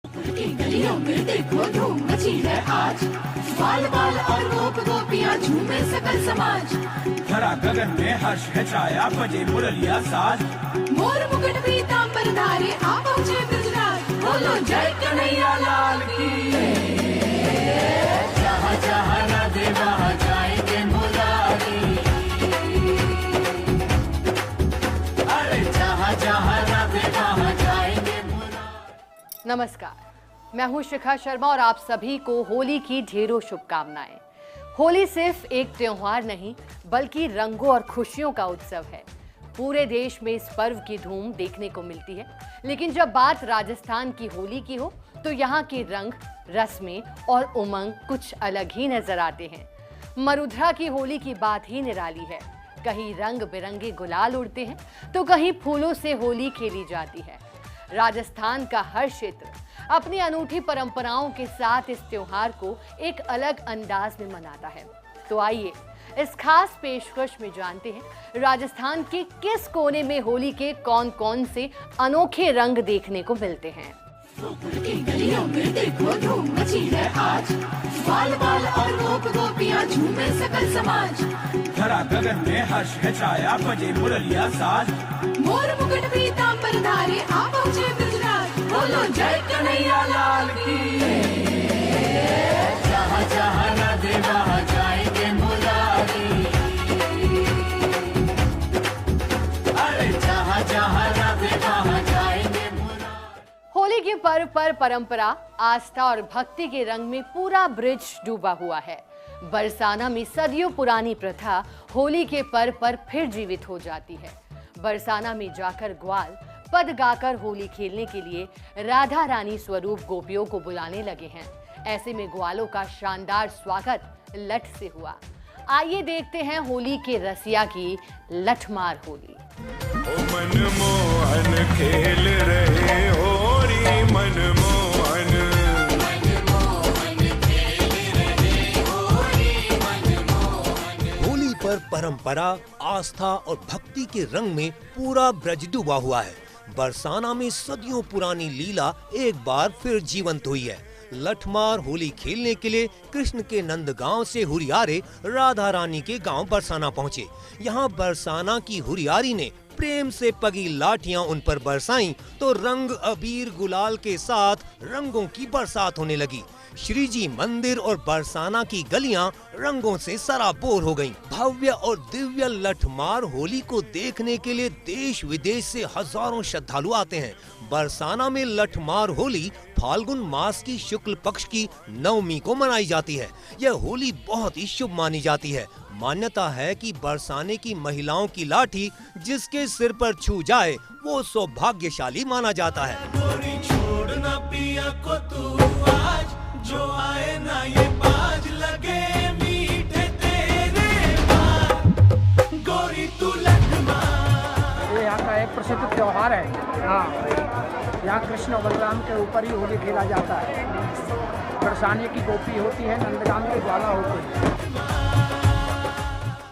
की गलियों में देखो धूम मची है आज, बाल बाल और गोप गोपियाँ झूमे सकल समाज। धरा गगन में हर्ष है छाया, बजे मुरलिया साज। मोर मुकुट पीतांबर धारी आ पहुँचे ब्रजराज, बोलो जय कन्हैया लाल की। जहाँ जहाँ राधे वहाँ जाएंगे मुरारी, अरे जहाँ जहाँ राधे वहाँ जाएंगे मुरारी। नमस्कार, मैं हूं शिखा शर्मा और आप सभी को होली की ढेरों शुभकामनाएं। होली सिर्फ एक त्योहार नहीं बल्कि रंगों और खुशियों का उत्सव है। पूरे देश में इस पर्व की धूम देखने को मिलती है, लेकिन जब बात राजस्थान की होली की हो तो यहाँ के रंग, रस्में और उमंग कुछ अलग ही नजर आते हैं। मरुधरा की होली की बात ही निराली है। कहीं रंग बिरंगे गुलाल उड़ते हैं तो कहीं फूलों से होली खेली जाती है। राजस्थान का हर क्षेत्र अपनी अनूठी परंपराओं के साथ इस त्योहार को एक अलग अंदाज में मनाता है। तो आइए इस खास पेशकश में जानते हैं राजस्थान के किस कोने में होली के कौन-कौन से अनोखे रंग देखने को मिलते हैं। गोकुल की गलियों में देखो धूम मची है आज, बाल बाल और गोप गोपियाँ झूमे सकल समाज। धरा गगन में हर्ष है छाया, बजे मुरलिया साज। मोर मुकुट पीतांबर धारी आ पहुँचे ब्रजराज, बोलो जय कन्हैया लाल की। जहाँ जहाँ राधे वहाँ जाएंगे मुरारी, अरे जहाँ जहाँ राधे वहाँ जाएंगे मुरारी। होली के पर्व पर परंपरा, आस्था और भक्ति के रंग में पूरा ब्रिज डूबा हुआ है। बरसाना में सदियों पुरानी प्रथा होली के पर्व पर फिर जीवित हो जाती है। बरसाना में जाकर ग्वाल पद गाकर होली खेलने के लिए राधा रानी स्वरूप गोपियों को बुलाने लगे हैं। ऐसे में ग्वालों का शानदार स्वागत लठ से हुआ। आइए देखते हैं होली के रसिया की लठमार होली। ओ मनमोहन खेल रहे होरी मनमोहन, होली पर परंपरा, आस्था और भक्ति के रंग में पूरा ब्रज डूबा हुआ है। बरसाना में सदियों पुरानी लीला एक बार फिर जीवंत हुई है। लठमार होली खेलने के लिए कृष्ण के नंदगांव से हुरियारे राधा रानी के गांव बरसाना पहुंचे। यहां बरसाना की हुरियारी ने प्रेम से पगी लाठियां उन पर बरसाईं तो रंग अबीर गुलाल के साथ रंगों की बरसात होने लगी। श्री जी मंदिर और बरसाना की गलियां रंगों से सराबोर हो गईं। भव्य और दिव्य लठमार होली को देखने के लिए देश विदेश से हजारों श्रद्धालु आते हैं। बरसाना में लठमार होली फाल्गुन मास की शुक्ल पक्ष की नवमी को मनाई जाती है। यह होली बहुत ही शुभ मानी जाती है। मान्यता है कि बरसाने की महिलाओं की लाठी जिसके सिर पर छू जाए वो सौभाग्यशाली माना जाता है। गोरी छोड़ना पिया को तू आज, जो आए ना ये बाज लगे मीठे तेरे बाल, गोरी तू लठमार। ये यहाँ का एक प्रसिद्ध त्योहार है। यहाँ कृष्ण और बलराम के ऊपर ही होली खेला जाता है। बरसाने की गोपी होती है, नंदगाम के ग्वाला होते हैं।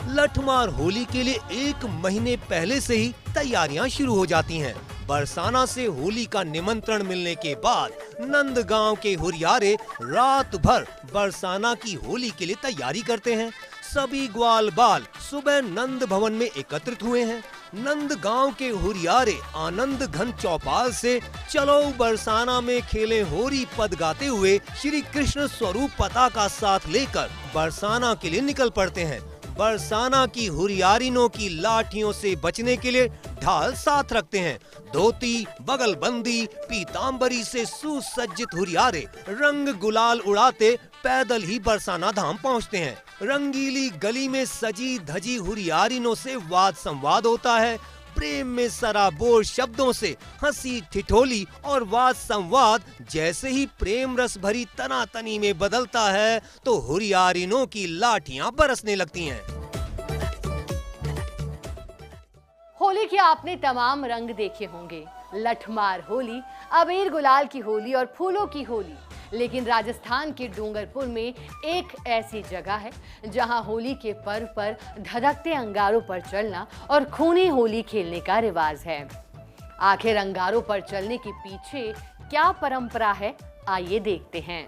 लठमार होली के लिए एक महीने पहले से ही तैयारियां शुरू हो जाती हैं। बरसाना से होली का निमंत्रण मिलने के बाद नंदगांव के हुरियारे रात भर बरसाना की होली के लिए तैयारी करते हैं। सभी ग्वाल बाल सुबह नंद भवन में एकत्रित हुए हैं। नंदगांव के हुरियारे आनंद घन चौपाल से चलो बरसाना में खेले होरी पद गाते हुए श्री कृष्ण स्वरूप पताका साथ लेकर बरसाना के लिए निकल पड़ते हैं। बरसाना की हुरियारिनों की लाठियों से बचने के लिए ढाल साथ रखते हैं। धोती, बगलबंदी, पीतांबरी से सुसज्जित हुरियारे रंग गुलाल उड़ाते पैदल ही बरसाना धाम पहुंचते हैं। रंगीली गली में सजी धजी हुरियारिनों से वाद संवाद होता है। प्रेम में सराबोर शब्दों से हंसी ठिठोली और वाद संवाद जैसे ही प्रेम रस भरी तनातनी में बदलता है तो हुरियारिनों की लाठियां बरसने लगती हैं। होली के आपने तमाम रंग देखे होंगे। लठमार होली, अबीर गुलाल की होली और फूलों की होली। लेकिन राजस्थान के डूंगरपुर में एक ऐसी जगह है जहां होली के पर्व पर धधकते अंगारों पर चलना और खूनी होली खेलने का रिवाज है। आखिर अंगारों पर चलने के पीछे क्या परंपरा है, आइए देखते हैं।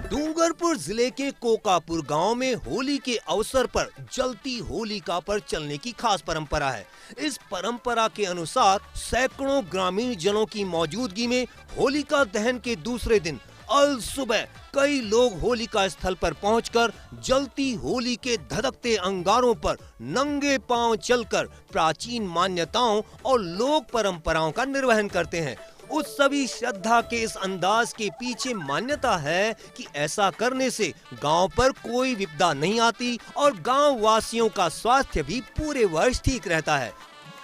डूंगरपुर जिले के कोकापुर गांव में होली के अवसर पर जलती होलिका पर चलने की खास परंपरा है। इस परंपरा के अनुसार सैकड़ों ग्रामीण जनों की मौजूदगी में होलिका दहन के दूसरे दिन अल सुबह कई लोग होलिका स्थल पर पहुंचकर जलती होली के धधकते अंगारों पर नंगे पांव चलकर प्राचीन मान्यताओं और लोक परंपराओं का निर्वहन करते हैं। उस सभी श्रद्धा के इस अंदाज के पीछे मान्यता है कि ऐसा करने से गांव पर कोई विपदा नहीं आती और गांव वासियों का स्वास्थ्य भी पूरे वर्ष ठीक रहता है।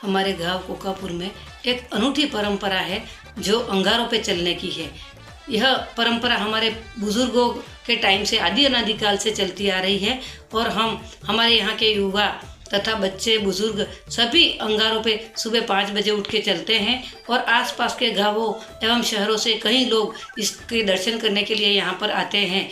हमारे गांव कोकापुर में एक अनूठी परंपरा है जो अंगारों पे चलने की है। यह परंपरा हमारे बुजुर्गों के टाइम से आदि अनादिकाल से चलती आ रही है और हमारे यहाँ के युवा तथा बच्चे बुजुर्ग सभी अंगारों पे सुबह 5 बजे उठ के चलते हैं और आसपास के गांवों एवं शहरों से कई लोग इसके दर्शन करने के लिए यहाँ पर आते हैं।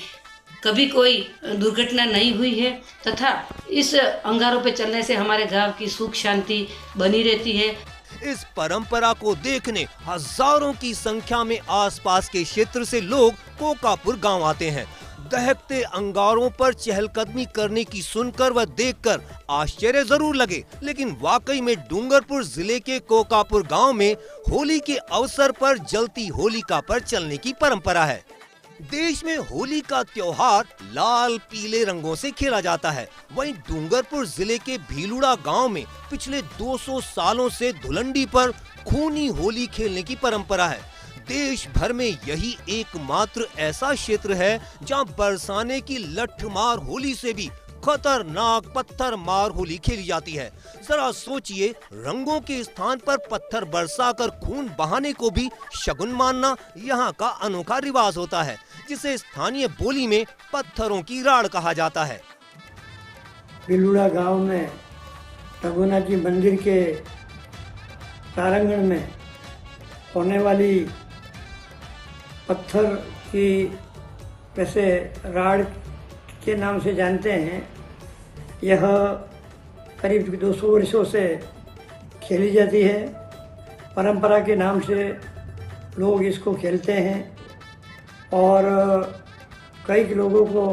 कभी कोई दुर्घटना नहीं हुई है तथा इस अंगारों पे चलने से हमारे गांव की सुख शांति बनी रहती है। इस परंपरा को देखने हजारों की संख्या में आसपास के क्षेत्र से लोग कोकापुर गांव आते हैं। दहकते अंगारों पर चहलकदमी करने की सुनकर व देखकर आश्चर्य जरूर लगे, लेकिन वाकई में डूंगरपुर जिले के कोकापुर गांव में होली के अवसर पर जलती होलिका पर चलने की परंपरा है। देश में होली का त्योहार लाल पीले रंगों से खेला जाता है। वहीं डूंगरपुर जिले के भीलुड़ा गांव में पिछले 200 सालों से धुलंडी पर खूनी होली खेलने की परंपरा है। देश भर में यही एकमात्र ऐसा क्षेत्र है जहां बरसाने की लठमार होली से भी खतरनाक पत्थर मार होली खेली जाती है। जरा सोचिए, रंगों के स्थान पर पत्थर बरसाकर खून बहाने को भी शगुन मानना यहाँ का अनोखा रिवाज होता है, जिसे स्थानीय बोली में पत्थरों की राड़ कहा जाता है। भीलुड़ा गांव में रघुनाथ जी मंदिर के प्रांगण में होने वाली पत्थर की, वैसे राड़ के नाम से जानते हैं, यह करीब 200 वर्षों से खेली जाती है। परंपरा के नाम से लोग इसको खेलते हैं और कई लोगों को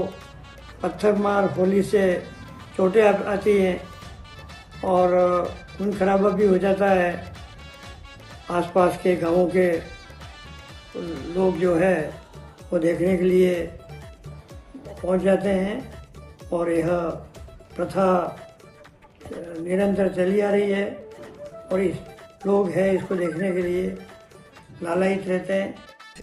पत्थर मार होली से चोटें आती हैं और खून खराबा भी हो जाता है। आसपास के गांवों के लोग जो है वो देखने के लिए पहुंच जाते हैं और यह प्रथा निरंतर चली आ रही है और लोग हैं इसको देखने के लिए लालायित रहते हैं।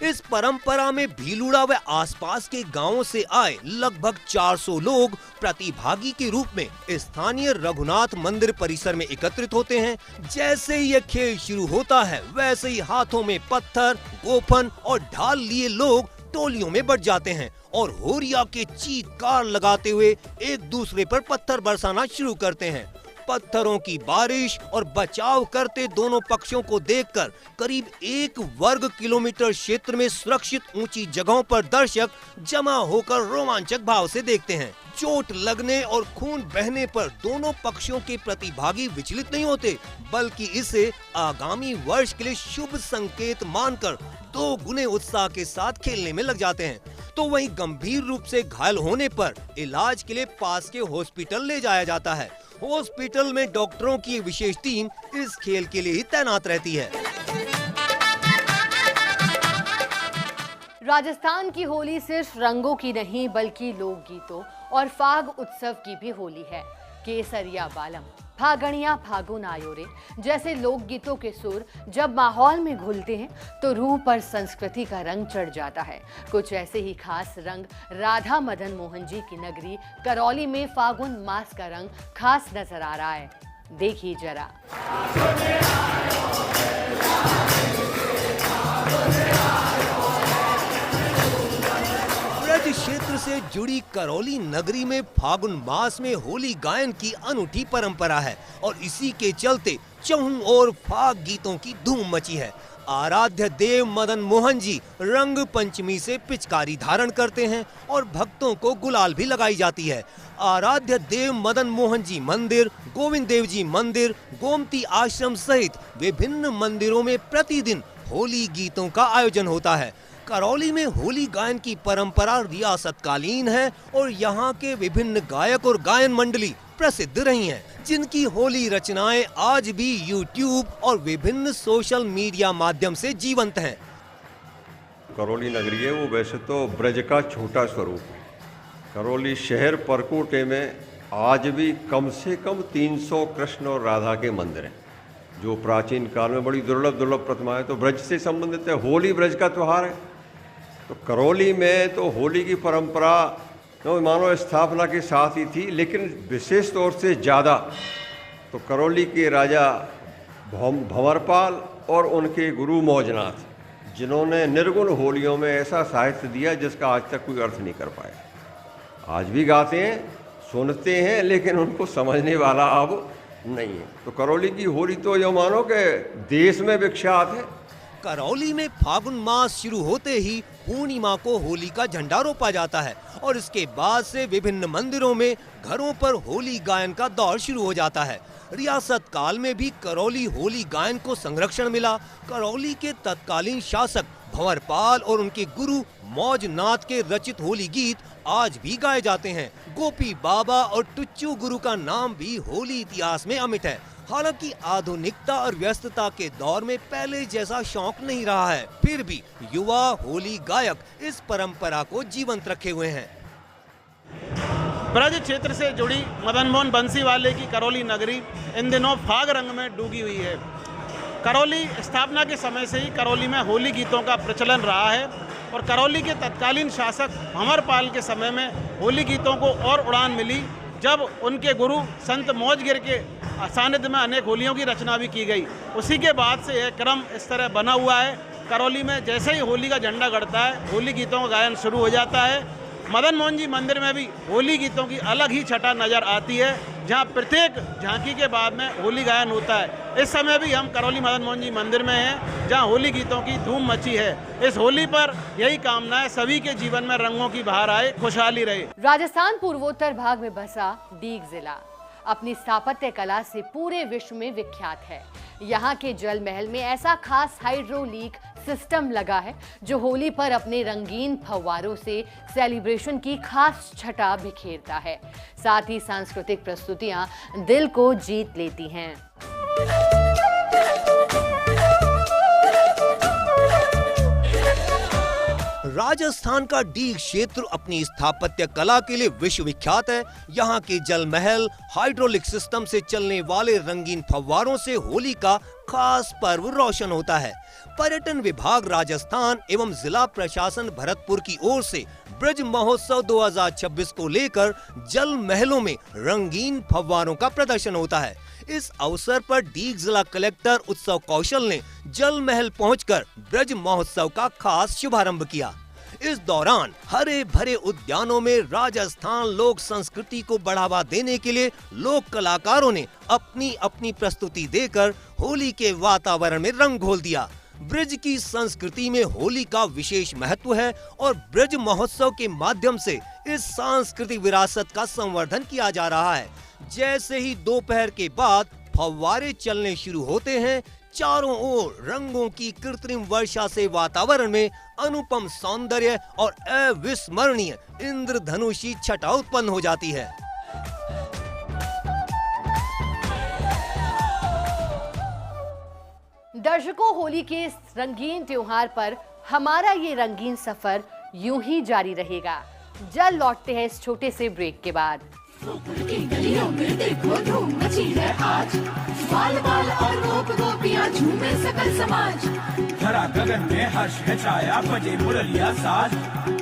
इस परंपरा में भीलुड़ा व आसपास के गांवों से आए लगभग 400 लोग प्रतिभागी के रूप में स्थानीय रघुनाथ मंदिर परिसर में एकत्रित होते हैं। जैसे ही यह खेल शुरू होता है, वैसे ही हाथों में पत्थर, गोफन और ढाल लिए लोग टोलियों में बट जाते हैं और होरिया के चीत्कार लगाते हुए एक दूसरे पर पत्थर बरसाना शुरू करते हैं। पत्थरों की बारिश और बचाव करते दोनों पक्षों को देखकर करीब 1 वर्ग किलोमीटर क्षेत्र में सुरक्षित ऊंची जगहों पर दर्शक जमा होकर रोमांचक भाव से देखते हैं। चोट लगने और खून बहने पर दोनों पक्षों के प्रतिभागी विचलित नहीं होते, बल्कि इसे आगामी वर्ष के लिए शुभ संकेत मानकर 2 गुने उत्साह के साथ खेलने में लग जाते हैं। तो वहीं गंभीर रूप से घायल होने पर इलाज के लिए पास के हॉस्पिटल ले जाया जाता है। हॉस्पिटल में डॉक्टरों की विशेष टीम इस खेल के लिए ही तैनात रहती है। राजस्थान की होली सिर्फ रंगों की नहीं बल्कि लोकगीतों और फाग उत्सव की भी होली है। केसरिया बालम, फागणिया फागुन आयो रे जैसे लोकगीतों के सुर जब माहौल में घुलते हैं तो रूह पर संस्कृति का रंग चढ़ जाता है। कुछ ऐसे ही खास रंग राधा मदन मोहन जी की नगरी करौली में फागुन मास का रंग खास नजर आ रहा है। देखिए जरा। ब्रज क्षेत्र से जुड़ी करौली नगरी में फागुन मास में होली गायन की अनूठी परंपरा है और इसी के चलते चहुं और फाग गीतों की धूम मची है। आराध्य देव मदन मोहन जी रंग पंचमी से पिचकारी धारण करते हैं और भक्तों को गुलाल भी लगाई जाती है। आराध्य देव मदन मोहन जी मंदिर, गोविंद देव जी मंदिर, गोमती आश्रम सहित विभिन्न मंदिरों में प्रतिदिन होली गीतों का आयोजन होता है। करौली में होली गायन की परंपरा रियासतकालीन है और यहाँ के विभिन्न गायक और गायन मंडली प्रसिद्ध रही हैं, जिनकी होली रचनाएं आज भी यूट्यूब और विभिन्न सोशल मीडिया माध्यम से जीवंत हैं। करौली नगरी है वो वैसे तो ब्रज का छोटा स्वरूप है। करौली शहर परकोटे में आज भी कम से कम 300 कृष्ण और राधा के मंदिर हैं, जो प्राचीन काल में बड़ी दुर्लभ प्रतिमाएं तो ब्रज से संबंधित है। होली ब्रज का त्यौहार है, तो करौली में तो होली की परंपरा मानो स्थापना के साथ ही थी, लेकिन विशेष तौर से ज़्यादा तो करौली के राजा भंवरपाल और उनके गुरु मौजनाथ, जिन्होंने निर्गुण होलियों में ऐसा साहित्य दिया जिसका आज तक कोई अर्थ नहीं कर पाया। आज भी गाते हैं, सुनते हैं, लेकिन उनको समझने वाला अब नहीं है। तो करौली की होली तो यो मानो कि देश में विख्यात है। करौली में फागुन मास शुरू होते ही पूर्णिमा को होली का झंडा रोपा जाता है और इसके बाद से विभिन्न मंदिरों में घरों पर होली गायन का दौर शुरू हो जाता है। रियासत काल में भी करौली होली गायन को संरक्षण मिला। करौली के तत्कालीन शासक भंवरपाल और उनके गुरु मौजनाथ के रचित होली गीत आज भी गाए जाते हैं। गोपी बाबा और टुच्चू गुरु का नाम भी होली इतिहास में अमिट है। हालांकि आधुनिकता और व्यस्तता के दौर में पहले जैसा शौक नहीं रहा है, फिर भी युवा होली गायक इस परंपरा को जीवंत रखे हुए हैं। ब्रज क्षेत्र से जुड़ी मदन मोहन बंसीवाले की करौली नगरी इन दिनों फाग रंग में डूबी हुई है। करौली स्थापना के समय से ही करौली में होली गीतों का प्रचलन रहा है और करौली के तत्कालीन शासक भंवरपाल के समय में होली गीतों को और उड़ान मिली, जब उनके गुरु संत मौजगिर के सानिध्य में अनेक होलियों की रचना भी की गई। उसी के बाद से यह क्रम इस तरह बना हुआ है। करौली में जैसे ही होली का झंडा गड़ता है, होली गीतों का गायन शुरू हो जाता है। मदन मोहन जी मंदिर में भी होली गीतों की अलग ही छटा नज़र आती है, जहां प्रत्येक झांकी के बाद में होली गायन होता है। इस समय भी हम करौली मदन मोहन जी मंदिर में हैं, जहां होली गीतों की धूम मची है। इस होली पर यही कामना है, सभी के जीवन में रंगों की बहार आए, खुशहाली रहे। राजस्थान पूर्वोत्तर भाग में बसा डीग जिला अपनी स्थापत्य कला से पूरे विश्व में विख्यात है। यहाँ के जल महल में ऐसा खास हाइड्रोलिक सिस्टम लगा है जो होली पर अपने रंगीन फव्वारों से सेलिब्रेशन की खास छटा बिखेरता है। साथ ही सांस्कृतिक प्रस्तुतियां दिल को जीत लेती हैं। राजस्थान का डीग क्षेत्र अपनी स्थापत्य कला के लिए विश्व विख्यात है। यहाँ के जल महल हाइड्रोलिक सिस्टम से चलने वाले रंगीन फव्वारों से होली का खास पर्व रोशन होता है। पर्यटन विभाग राजस्थान एवं जिला प्रशासन भरतपुर की ओर से ब्रज महोत्सव 2026 को लेकर जल महलों में रंगीन फव्वारों का प्रदर्शन होता है। इस अवसर पर डीग जिला कलेक्टर उत्सव कौशल ने जल महल पहुंचकर ब्रज महोत्सव का खास शुभारंभ किया। इस दौरान हरे भरे उद्यानों में राजस्थान लोक संस्कृति को बढ़ावा देने के लिए लोक कलाकारों ने अपनी अपनी प्रस्तुति देकर होली के वातावरण में रंग घोल दिया। ब्रज की संस्कृति में होली का विशेष महत्व है और ब्रज महोत्सव के माध्यम से इस सांस्कृतिक विरासत का संवर्धन किया जा रहा है। जैसे ही दोपहर के बाद फव्वारे चलने शुरू होते हैं, चारों ओर रंगों की कृत्रिम वर्षा से वातावरण में अनुपम सौंदर्य और अविस्मरणीय इंद्रधनुषी छटा उत्पन्न हो जाती है। दर्शकों, होली के इस रंगीन त्योहार पर हमारा ये रंगीन सफर यूं ही जारी रहेगा। जल्द लौटते हैं इस छोटे से ब्रेक के बाद। की गलियों में देखो धूम मची है आज, बाल बाल और गोप गोपियां झूमे सकल समाज। धरा गगन में हर्ष है छाया, बजे मुरलिया साज।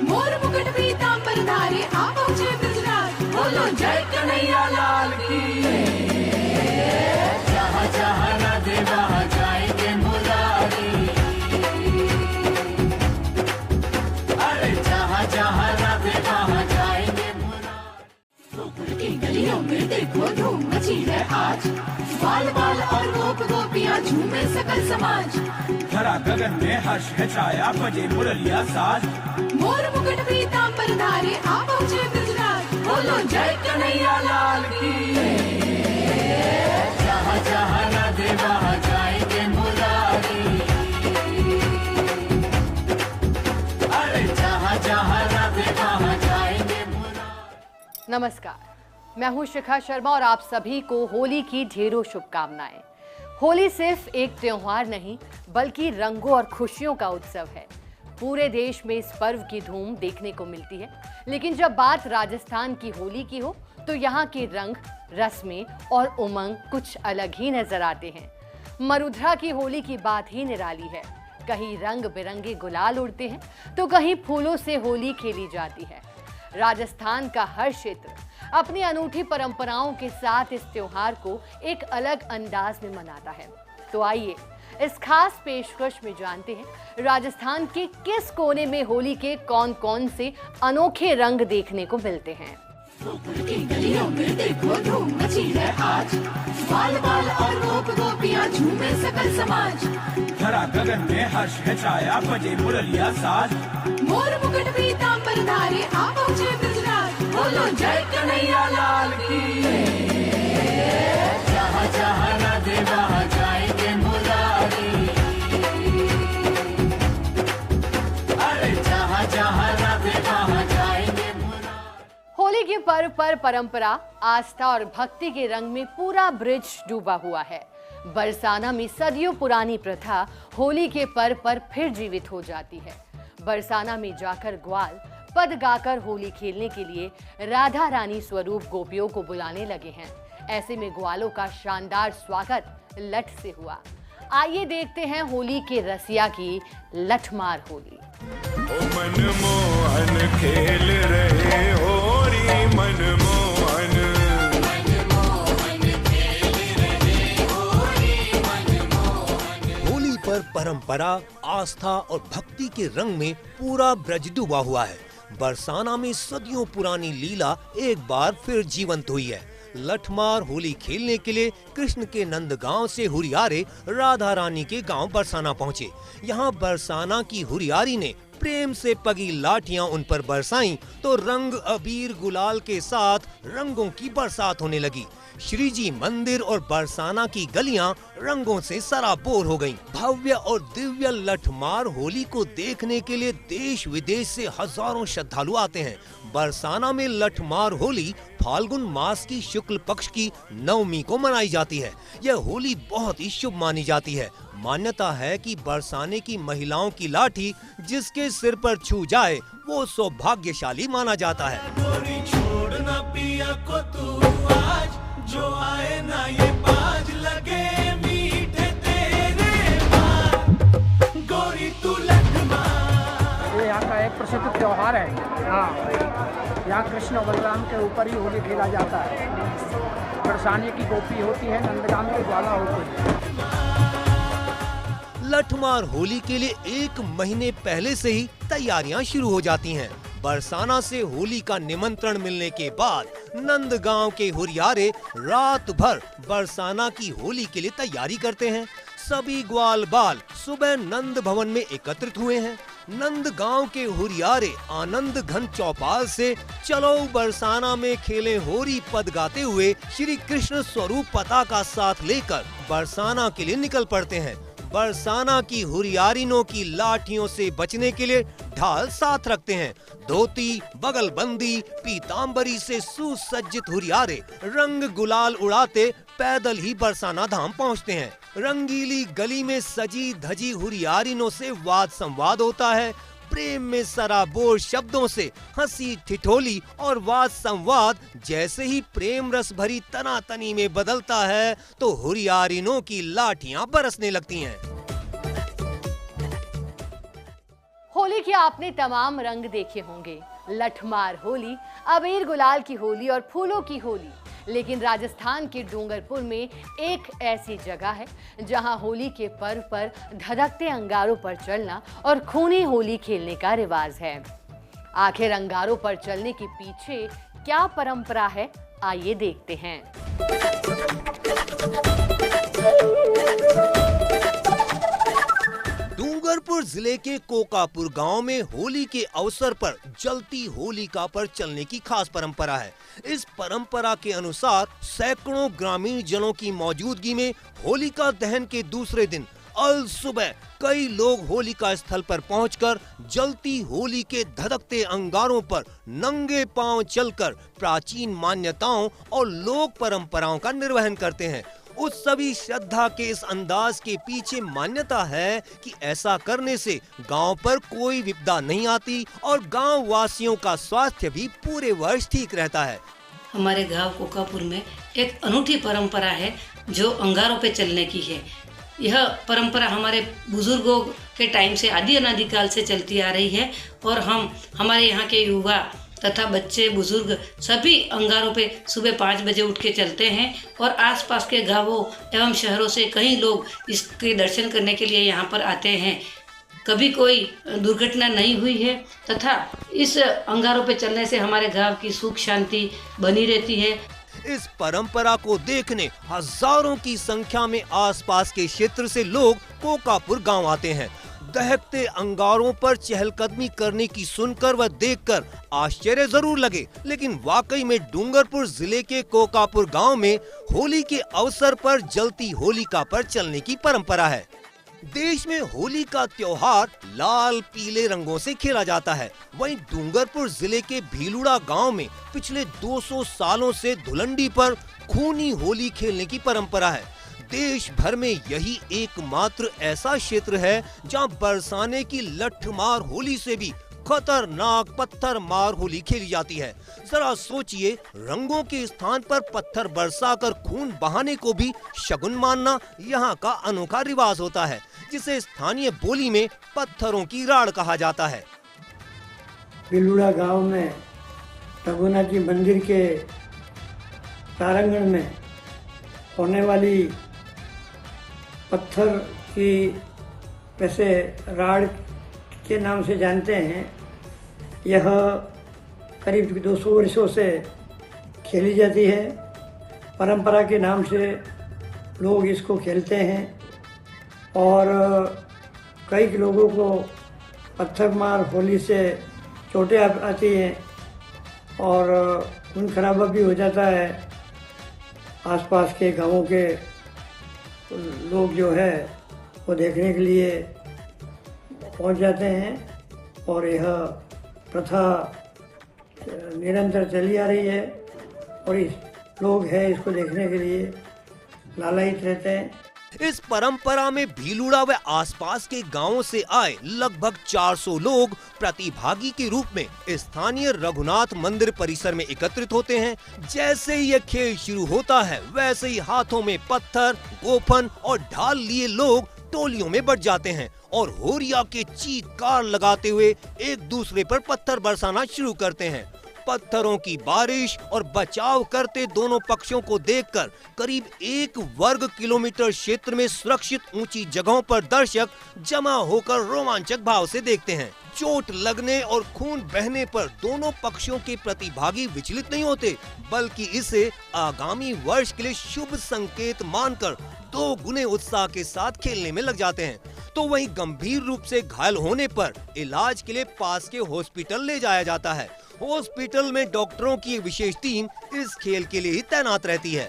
मोर मुकुट पीतांबर धारे आ पहुंचे ब्रजराज, बोलो जय कन्हैया लाल की। जहाँ जहाँ राधे वहाँ जाएंगे मुरारी, अरे जहाँ जहाँ राधे वहाँ जाएंगे मुरारी। की गलियों में देखो धूम मची है आज, बाल बाल और गोप गोपियां गोपियां झूमे सकल समाज। धरा गगन में हर्ष है छाया बजे मुरलिया साज। मोर मुकुट पीतांबर धारे आ पहुँचे ब्रजराज। बोलो जय कन्हैया लाल की। जहाँ जहाँ राधे वहाँ जाएंगे मुरारी। अरे जहाँ जहाँ राधे वहाँ जाएंगे मुरारी। नमस्कार, मैं हूं शिखा शर्मा और आप सभी को होली की ढेरों शुभकामनाएं। होली सिर्फ एक त्योहार नहीं बल्कि रंगों और खुशियों का उत्सव है। पूरे देश में इस पर्व की धूम देखने को मिलती है, लेकिन जब बात राजस्थान की होली की हो तो यहाँ के रंग, रस्में और उमंग कुछ अलग ही नजर आते हैं। मरुधरा की होली की बात ही निराली है। कहीं रंग बिरंगे गुलाल उड़ते हैं तो कहीं फूलों से होली खेली जाती है। राजस्थान का हर क्षेत्र अपनी अनूठी परंपराओं के साथ इस त्योहार को एक अलग अंदाज में मनाता है। तो आइए इस खास पेशकश में जानते हैं राजस्थान के किस कोने में होली के कौन-कौन से अनोखे रंग देखने को मिलते हैं। गोकुल की गलियों में देखो धूम मची है आज। बाल बाल और गोप गोपियां झूमे सकल समाज। धरा गगन में हर्ष है छाया बजे मुरलिया साज। मोर मुकुट पीतांबर धारे आ पहुँचे ब्रजराज। बोलो जय कन्हैया लाल की। जहाँ जहाँ राधे वहाँ जाएंगे मुरारी। अरे जहाँ जहाँ राधे वहाँ जाएंगे मुरारी। होली के पर्व पर परंपरा, आस्था और भक्ति के रंग में पूरा ब्रिज डूबा हुआ है। बरसाना में सदियों पुरानी प्रथा होली के पर्व पर फिर जीवित हो जाती है। बरसाना में जाकर ग्वाल पद गाकर होली खेलने के लिए राधा रानी स्वरूप गोपियों को बुलाने लगे हैं। ऐसे में ग्वालों का शानदार स्वागत लठ से हुआ। आइए देखते हैं होली के रसिया की लठमार होली। ओ मनमोहन खेल रहे होरी मनमोहन। होली पर परंपरा, आस्था और भक्ति के रंग में पूरा ब्रज डूबा हुआ है। बरसाना में सदियों पुरानी लीला एक बार फिर जीवंत हुई है। लठमार होली खेलने के लिए कृष्ण के नंदगांव से हुरियारे राधा रानी के गांव बरसाना पहुंचे। यहां बरसाना की हुरियारी ने प्रेम से पगी लाठियां उन पर बरसाईं तो रंग, अबीर, गुलाल के साथ रंगों की बरसात होने लगी। श्री जी मंदिर और बरसाना की गलियां रंगों से सराबोर हो गईं। भव्य और दिव्य लठमार होली को देखने के लिए देश विदेश से हजारों श्रद्धालु आते हैं। बरसाना में लठमार होली फाल्गुन मास की शुक्ल पक्ष की नवमी को मनाई जाती है। यह होली बहुत ही शुभ मानी जाती है। मान्यता है कि बरसाने की महिलाओं की लाठी जिसके सिर पर छू जाए वो सौभाग्यशाली माना जाता है। गोरी छोड़ना पिया को तू आज, जो आए ना ये बाज लगे मीठे तेरे बाल। गोरी तू लठमार। ये यहाँ का एक प्रसिद्ध त्योहार है। हाँ, यहाँ कृष्ण और बलराम के ऊपर ही होली खेला जाता है। बरसाने की गोपी होती है, नंदगांव के ग्वाला होते हैं। लठमार होली के लिए एक महीने पहले से ही तैयारियां शुरू हो जाती हैं। बरसाना से होली का निमंत्रण मिलने के बाद नंदगांव के हुरियारे रात भर बरसाना की होली के लिए तैयारी करते हैं। सभी ग्वाल बाल सुबह नंद भवन में एकत्रित हुए हैं। नंदगांव के हुरियारे आनंद घन चौपाल से चलो बरसाना में खेले होरी पद गाते हुए श्री कृष्ण स्वरूप पताका साथ लेकर बरसाना के लिए निकल पड़ते हैं। बरसाना की हुरियारिनों की लाठियों से बचने के लिए ढाल साथ रखते हैं। धोती, बगलबंदी, पीतांबरी से सुसज्जित हुरियारे रंग गुलाल उड़ाते पैदल ही बरसाना धाम पहुंचते हैं। रंगीली गली में सजी धजी हुरियारिनों से वाद संवाद होता है। प्रेम में सराबोर शब्दों से हंसी ठिठोली और वाद संवाद जैसे ही प्रेम रस भरी तनातनी में बदलता है तो हुरियारिनों की लाठियां बरसने लगती हैं। होली के आपने तमाम रंग देखे होंगे। लठमार होली, अबीर गुलाल की होली और फूलों की होली। लेकिन राजस्थान के डूंगरपुर में एक ऐसी जगह है जहां होली के पर्व पर धधकते अंगारों पर चलना और खूनी होली खेलने का रिवाज है। आखिर अंगारों पर चलने के पीछे क्या परंपरा है, आइए देखते हैं। डूंगरपुर जिले के कोकापुर गांव में होली के अवसर पर जलती होलिका पर चलने की खास परंपरा है। इस परंपरा के अनुसार सैकड़ों ग्रामीण जनों की मौजूदगी में होलिका दहन के दूसरे दिन अल सुबह कई लोग होलिका स्थल पर पहुंचकर जलती होली के धधकते अंगारों पर नंगे पांव चलकर प्राचीन मान्यताओं और लोक परंपराओं का निर्वहन करते हैं। उत्सवी श्रद्धा के इस अंदाज के पीछे मान्यता है कि ऐसा करने से गांव पर कोई विपदा नहीं आती और गांव वासियों का स्वास्थ्य भी पूरे वर्ष ठीक रहता है। हमारे गांव कोकापुर में एक अनूठी परंपरा है जो अंगारों पे चलने की है। यह परंपरा हमारे बुजुर्गों के टाइम से आदि अनादिकाल से चलती आ रही है और हमारे यहाँ के युवा तथा बच्चे बुजुर्ग सभी अंगारों पे सुबह 5 बजे उठ के चलते हैं और आसपास के गांवों एवं शहरों से कई लोग इसके दर्शन करने के लिए यहाँ पर आते हैं। कभी कोई दुर्घटना नहीं हुई है तथा इस अंगारों पे चलने से हमारे गांव की सुख शांति बनी रहती है। इस परंपरा को देखने हजारों की संख्या में आसपास के क्षेत्र से लोग कोकापुर गांव आते हैं। दहकते अंगारों पर चहलकदमी करने की सुनकर व देखकर आश्चर्य जरूर लगे, लेकिन वाकई में डूंगरपुर जिले के कोकापुर गांव में होली के अवसर पर जलती होलिका पर चलने की परंपरा है। देश में होली का त्योहार लाल पीले रंगों से खेला जाता है। वहीं डूंगरपुर जिले के भीलुड़ा गांव में पिछले 200 सालों से धुलंडी पर खूनी होली खेलने की परंपरा है। देश भर में यही एकमात्र ऐसा क्षेत्र है जहां बरसाने की लठमार होली से भी खतरनाक पत्थर मार होली खेली जाती है। जरा सोचिए, रंगों के स्थान पर पत्थर बरसाकर खून बहाने को भी शगुन मानना यहाँ का अनोखा रिवाज होता है, जिसे स्थानीय बोली में पत्थरों की राड़ कहा जाता है। बिलुड़ा गांव में रघुनाथ जी मंदिर के प्रांगण में होने वाली पत्थर की, वैसे राड़ के नाम से जानते हैं, यह करीब 200 वर्षों से खेली जाती है। परंपरा के नाम से लोग इसको खेलते हैं और कई लोगों को पत्थर मार होली से चोटें आती हैं और खून खराबा भी हो जाता है। आसपास के गांवों के लोग जो है वो देखने के लिए पहुंच जाते हैं और यह प्रथा निरंतर चली आ रही है और लोग हैं इसको देखने के लिए लालायित रहते हैं। इस परंपरा में भीलुड़ा व आसपास के गांवों से आए लगभग 400 लोग प्रतिभागी के रूप में स्थानीय रघुनाथ मंदिर परिसर में एकत्रित होते हैं। जैसे ही यह खेल शुरू होता है, वैसे ही हाथों में पत्थर, गोफन और ढाल लिए लोग टोलियों में बट जाते हैं और होरिया के चीत्कार लगाते हुए एक दूसरे पर पत्थर बरसाना शुरू करते हैं। पत्थरों की बारिश और बचाव करते दोनों पक्षों को देखकर करीब 1 वर्ग किलोमीटर क्षेत्र में सुरक्षित ऊंची जगहों पर दर्शक जमा होकर रोमांचक भाव से देखते हैं। चोट लगने और खून बहने पर दोनों पक्षों के प्रतिभागी विचलित नहीं होते, बल्कि इसे आगामी वर्ष के लिए शुभ संकेत मानकर 2 गुने उत्साह के साथ खेलने में लग जाते हैं। तो वहीं गंभीर रूप से घायल होने पर इलाज के लिए पास के हॉस्पिटल ले जाया जाता है। हॉस्पिटल में डॉक्टरों की एक विशेष टीम इस खेल के लिए ही तैनात रहती है।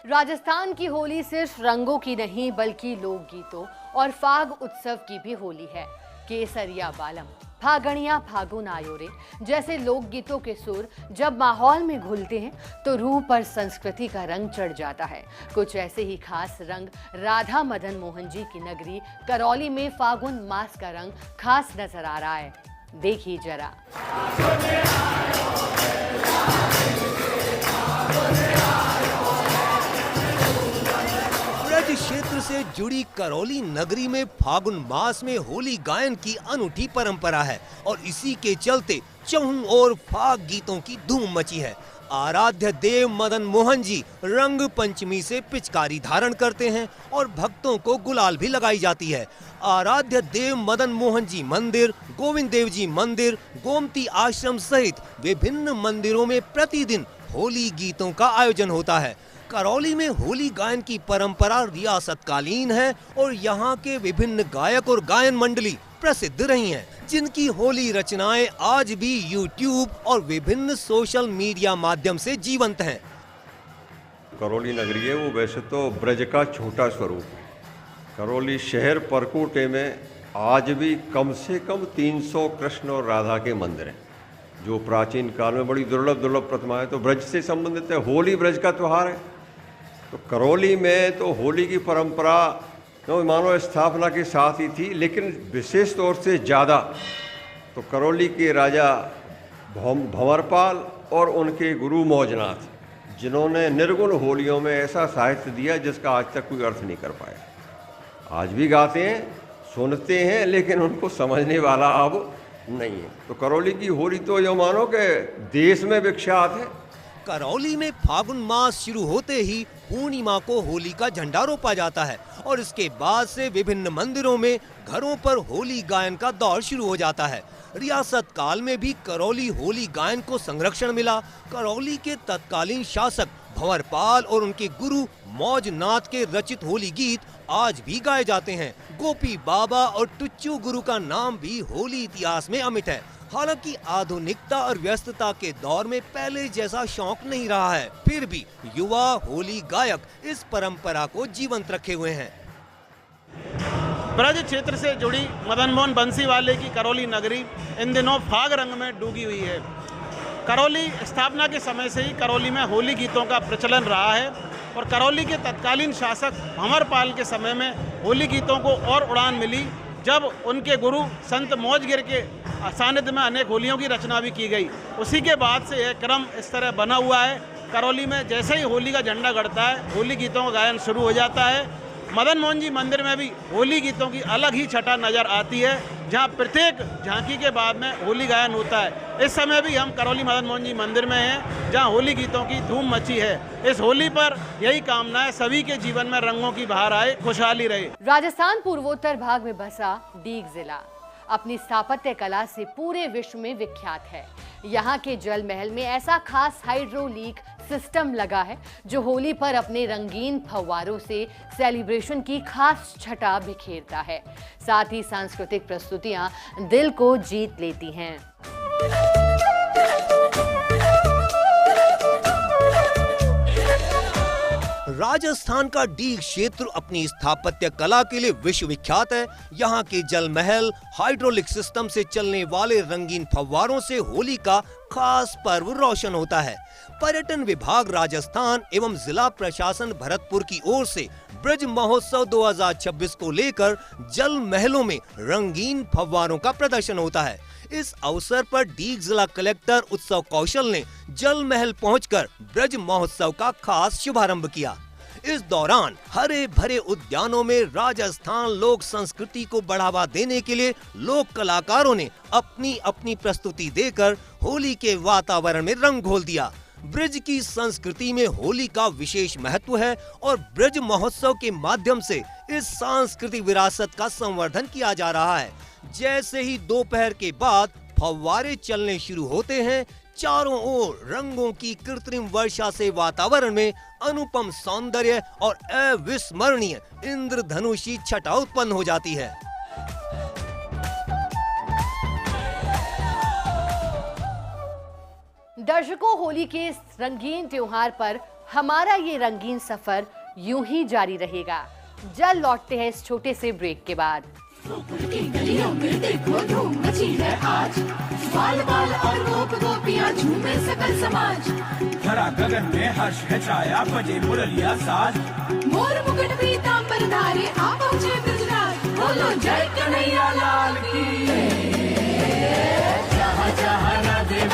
राजस्थान की होली सिर्फ रंगों की नहीं बल्कि लोकगीतों और फाग उत्सव की भी होली है। केसरिया बालम, फागणिया फागुन आयो रे जैसे लोकगीतों के सुर जब माहौल में घुलते हैं तो रूह पर संस्कृति का रंग चढ़ जाता है। कुछ ऐसे ही खास रंग राधा मदन मोहन जी की नगरी करौली में फागुन मास का रंग खास नजर आ रहा है। देखिए जरा। ब्रज क्षेत्र से जुड़ी करौली नगरी में फागुन मास में होली गायन की अनूठी परंपरा है और इसी के चलते चहुं और फाग गीतों की धूम मची है। आराध्य देव मदन मोहन जी रंग पंचमी से पिचकारी धारण करते हैं और भक्तों को गुलाल भी लगाई जाती है। आराध्य देव मदन मोहन जी मंदिर, गोविंद देव जी मंदिर, गोमती आश्रम सहित विभिन्न मंदिरों में प्रतिदिन होली गीतों का आयोजन होता है। करौली में होली गायन की परंपरा रियासतकालीन है और यहाँ के विभिन्न गायक और गायन मंडली प्रसिद्ध रही हैं, जिनकी होली रचनाएं आज भी यूट्यूब और विभिन्न सोशल मीडिया माध्यम से जीवंत हैं। करौली नगरी है वो वैसे तो ब्रज का छोटा स्वरूप है। करौली शहर परकोटे में आज भी कम से कम 300 कृष्ण और राधा के मंदिर हैं, जो प्राचीन काल में बड़ी दुर्लभ प्रतिमाएं तो ब्रज से संबंधित है। होली ब्रज का त्यौहार है, तो करौली में तो होली की परंपरा मानो स्थापना के साथ ही थी, लेकिन विशेष तौर से ज़्यादा तो करौली के राजा भंवरपाल और उनके गुरु मौजनाथ, जिन्होंने निर्गुण होलियों में ऐसा साहित्य दिया जिसका आज तक कोई अर्थ नहीं कर पाया। आज भी गाते हैं, सुनते हैं, लेकिन उनको समझने वाला अब नहीं है। तो करौली की होली तो जो मानो कि देश में विख्यात है। करौली में फागुन मास शुरू होते ही पूर्णिमा को होली का झंडा रोपा जाता है और इसके बाद से विभिन्न मंदिरों में घरों पर होली गायन का दौर शुरू हो जाता है। रियासत काल में भी करौली होली गायन को संरक्षण मिला। करौली के तत्कालीन शासक भंवरपाल और उनके गुरु मौजनाथ के रचित होली गीत आज भी गाए जाते हैं। गोपी बाबा और टुच्चू गुरु का नाम भी होली इतिहास में अमिट है। हालांकि आधुनिकता और व्यस्तता के दौर में पहले जैसा शौक नहीं रहा है, फिर भी युवा होली गायक इस परंपरा को जीवंत रखे हुए हैं। ब्रज क्षेत्र से जुड़ी मदन मोहन बंसीवाले की करौली नगरी इन दिनों फाग रंग में डूबी हुई है। करौली स्थापना के समय से ही करौली में होली गीतों का प्रचलन रहा है और करौली के तत्कालीन शासक भंवरपाल के समय में होली गीतों को और उड़ान मिली, जब उनके गुरु संत मौजगिर के सानिध्य में अनेक होलियों की रचना भी की गई। उसी के बाद से यह क्रम इस तरह बना हुआ है। करौली में जैसे ही होली का झंडा गड़ता है, होली गीतों का गायन शुरू हो जाता है। मदन मोहन जी मंदिर में भी होली गीतों की अलग ही छटा नज़र आती है, जहां प्रत्येक झांकी के बाद में होली गायन होता है। इस समय भी हम करौली मदन मोहन जी मंदिर में हैं, जहां होली गीतों की धूम मची है। इस होली पर यही कामना है, सभी के जीवन में रंगों की बहार आए, खुशहाली रहे। राजस्थान पूर्वोत्तर भाग में बसा डीग जिला अपनी स्थापत्य कला से पूरे विश्व में विख्यात है। यहाँ के जल महल में ऐसा खास हाइड्रोलिक सिस्टम लगा है जो होली पर अपने रंगीन फव्वारों से सेलिब्रेशन की खास छटा बिखेरता है। साथ ही सांस्कृतिक प्रस्तुतियां दिल को जीत लेती हैं। राजस्थान का डीग क्षेत्र अपनी स्थापत्य कला के लिए विश्व विख्यात है। यहाँ के जल महल हाइड्रोलिक सिस्टम से चलने वाले रंगीन फव्वारों से होली का खास पर्व रोशन होता है। पर्यटन विभाग राजस्थान एवं जिला प्रशासन भरतपुर की ओर से ब्रज महोत्सव 2026 को लेकर जल महलों में रंगीन फव्वारों का प्रदर्शन होता है। इस अवसर पर डीग जिला कलेक्टर उत्सव कौशल ने जल महल पहुंचकर ब्रज महोत्सव का खास शुभारंभ किया। इस दौरान हरे भरे उद्यानों में राजस्थान लोक संस्कृति को बढ़ावा देने के लिए लोक कलाकारों ने अपनी अपनी प्रस्तुति देकर होली के वातावरण में रंग घोल दिया। ब्रज की संस्कृति में होली का विशेष महत्व है और ब्रज महोत्सव के माध्यम से इस सांस्कृतिक विरासत का संवर्धन किया जा रहा है। जैसे ही दोपहर के बाद फव्वारे चलने शुरू होते हैं, चारों ओर रंगों की कृत्रिम वर्षा से वातावरण में अनुपम सौंदर्य और अविस्मरणीय इंद्रधनुषी छटा उत्पन्न हो जाती है। दर्शकों, होली के इस रंगीन त्योहार पर हमारा ये रंगीन सफर यूं ही जारी रहेगा। जल्द लौटते हैं इस छोटे से ब्रेक के बाद। की गलियों में देखो धूम मची है आज, बाल बाल और गोप गोपियां झूमे सकल समाज। धरा गगन में हर्ष है छाया, बजे मुरलिया साज। मोर मुकुट पीतांबर धारे आ पहुंचे ब्रजराज, बोलो जय कन्हैया लाल की। जहाँ जहाँ राधे